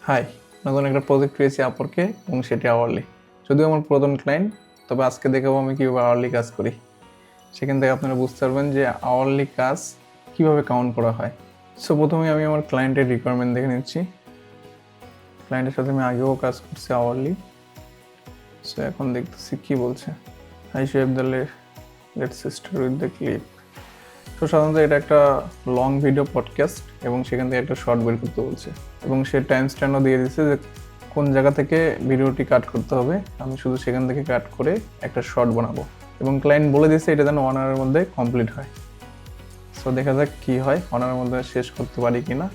High, নতুন একটা project পেয়েছি আপরকে এবং সেটি আওয়ারলি। যদিও আমার প্রধান ক্লায়েন্ট, তবে আজকে দেখাবো আমি কীভাবে আওয়ারলি কাজ করি। সেখান থেকে আপনারা বুঝতে পারবেন যে আওয়ারলি কাজ কীভাবে কাউন্ট করা হয়। সো প্রথমে আমি আমার ক্লায়েন্টের রিকোয়ারমেন্ট দেখে নিচ্ছি। ক্লায়েন্টের সাথে আমি আগেও কাজ করছি আওয়ারলি। সো এখন দেখতেছি কী বলছে। Hi Shoaib the let's start with the clip. তো সাধারণত এটা একটা লং ভিডিও পডকাস্ট এবং সেখান থেকে একটা শর্ট বের করতে বলছে এবং সে টাইম স্ট্যান্ডও দিয়ে দিচ্ছে যে কোন জায়গা থেকে ভিডিওটি কাট করতে হবে। আমি শুধু সেখান থেকে কাট করে একটা শর্ট বানাবো এবং ক্লায়েন্ট বলে দিচ্ছে এটা যেন 1 আওয়ারের মধ্যে কমপ্লিট হয়। সো দেখা যাক কী হয়, 1 আওয়ারের মধ্যে শেষ করতে পারি কি না,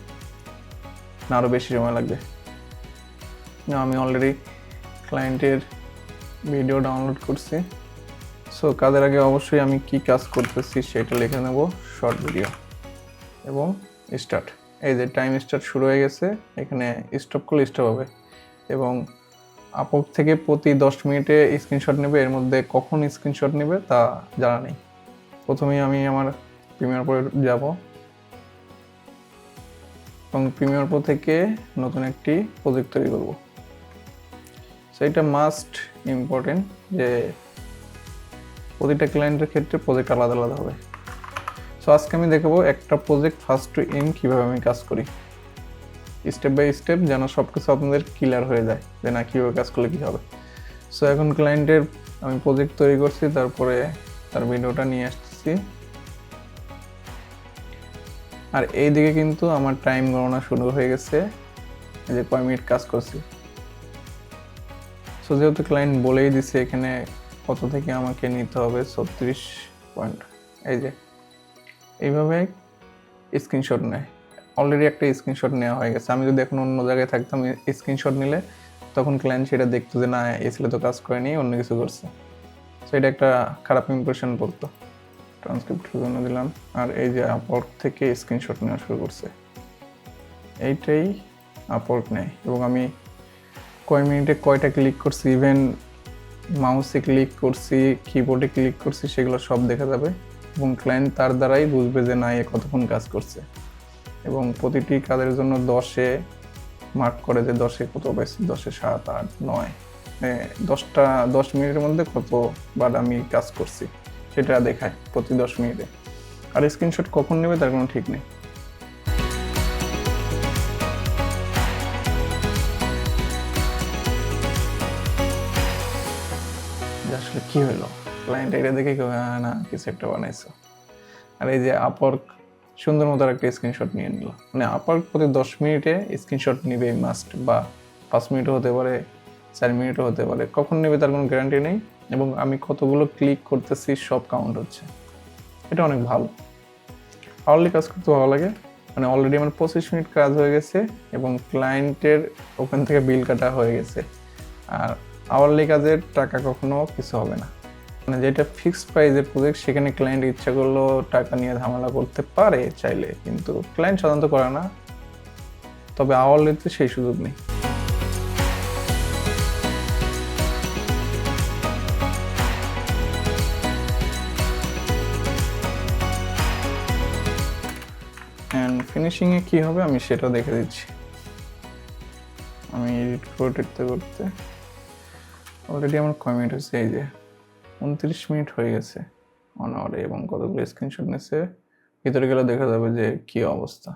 আরও বেশি সময় লাগবে। আমি অলরেডি ক্লায়েন্টের ভিডিও ডাউনলোড করছি। সো কাজের আগে অবশ্যই আমি কি কাজ করতেছি সেটা লিখে নেব, শর্ট ভিডিও এবং স্টার্ট। এই যে টাইম স্টার্ট শুরু হয়ে গেছে, এখানে স্টপ করলে স্টপ হবে এবং আপওয়ার্ক থেকে প্রতি 10 মিনিটে স্ক্রিনশট নেবে। এর মধ্যে কখন স্ক্রিনশট নেবে তা জানা নেই। প্রথমেই আমি আমার প্রিমিয়ার প্রো যাব এবং প্রিমিয়ার প্রো থেকে নতুন একটি প্রজেক্ট তৈরি করব। সো এটা মাস্ট ইম্পর্টেন্ট যে প্রতিটা ক্লায়েন্টের ক্ষেত্রে প্রজেক্ট আলাদা আলাদা হবে। সো আজকে আমি দেখাবো একটা প্রজেক্ট ফার্স্ট টু এন্ড কীভাবে আমি কাজ করি, স্টেপ বাই স্টেপ, যেন সব কিছু আপনাদের ক্লিয়ার হয়ে যায় যে না কীভাবে কাজ করলে কী হবে। সো এখন ক্লায়েন্টের আমি প্রজেক্ট তৈরি করছি, তারপরে তার ভিডিওটা নিয়ে আসতেছি। আর এই দিকে কিন্তু আমার টাইম গণনা শুরু হয়ে গেছে, এই যে কয় মিনিট কাজ করছি। সো যেহেতু ক্লায়েন্ট বলেই দিছে এখানে কত থেকে আমাকে নিতে হবে 36 পয়েন্ট, এই যে এইভাবে স্ক্রিনশট নেয়। অলরেডি একটা স্ক্রিনশট নেওয়া হয়ে গেছে। আমি যদি এখন অন্য জায়গায় থাকতাম, স্ক্রিনশট নিলে তখন ক্লায়েন্ট সেটা দেখতো যে না এই ছেলে তো কাজ করেনি, অন্য কিছু করছে। সো এটা একটা খারাপ ইমপ্রেশন পড়তো। ট্রান্সক্রিপ্টের জন্য দিলাম, আর এই যে আপওয়ার্ক থেকে স্ক্রিনশট নেওয়া শুরু করছে, এইটাই আপওয়ার্ক নেয় এবং আমি কয় মিনিটে কয়টা ক্লিক করছি, ইভেন মাউসে ক্লিক করছি, কিবোর্ডে ক্লিক করছি, সেগুলো সব দেখা যাবে এবং ক্লায়েন্ট তার দ্বারাই বুঝবে যে না এ কতক্ষণ কাজ করছে এবং প্রতিটি কাজের জন্য 10-এ মার্ক করে যে 10-এ কত পাইছি, 10-এ 7, 8, 9, 10 মিনিটের মধ্যে কতবার আমি কাজ করছি সেটা দেখায় প্রতি 10 মিনিটে। আর স্ক্রিনশট কখন নেবে তার কোনো ঠিক নেই। আসলে কি হলো, ক্লায়েন্ট এটা দেখে না কিছু একটা বানাইছো। আর এই যে আপওয়ার্ক সুন্দর মতো একটা স্ক্রিনশট নিয়ে নিল, মানে আপওয়ার্ক প্রতি 10 মিনিটে স্ক্রিনশট নিবে মাস্ট, বা 5 মিনিটও হতে পারে, 4 মিনিটও হতে পারে, কখন নেবে তার কোনো গ্যারান্টি নেই এবং আমি কতগুলো ক্লিক করতেছি সব কাউন্ট হচ্ছে। এটা অনেক ভালো, আওয়ারলি কাজ করতে ভালো লাগে। মানে অলরেডি আমার 25 মিনিট কাজ হয়ে গেছে এবং ক্লায়েন্টের ওখান থেকে বিল কাটা হয়ে গেছে। আর আওয়ারলি কাজের টাকা কখনো কিছু হবে না, মানে যেটা ফিক্সড প্রাইসের প্রজেক্ট সেখানে ক্লায়েন্ট ইচ্ছা করলেও টাকা নিয়ে ঝামেলা করতে পারে চাইলে, কিন্তু ক্লায়েন্ট সাধারণত করে না। তবে আওয়ারলিতে সেই সুযোগ নেই। অ্যান্ড ফিনিশিংয়ে কী হবে আমি সেটা দেখে দিচ্ছি। আমি এডিট করতে করতে অলরেডি আমার কয় মিনিট হয়েছে, এই যে 29 মিনিট হয়ে গেছে 1 আওয়ারে এবং কতগুলো স্ক্রিনশট নিচ্ছে। ভিতরে গেলে দেখা যাবে যে কী অবস্থা।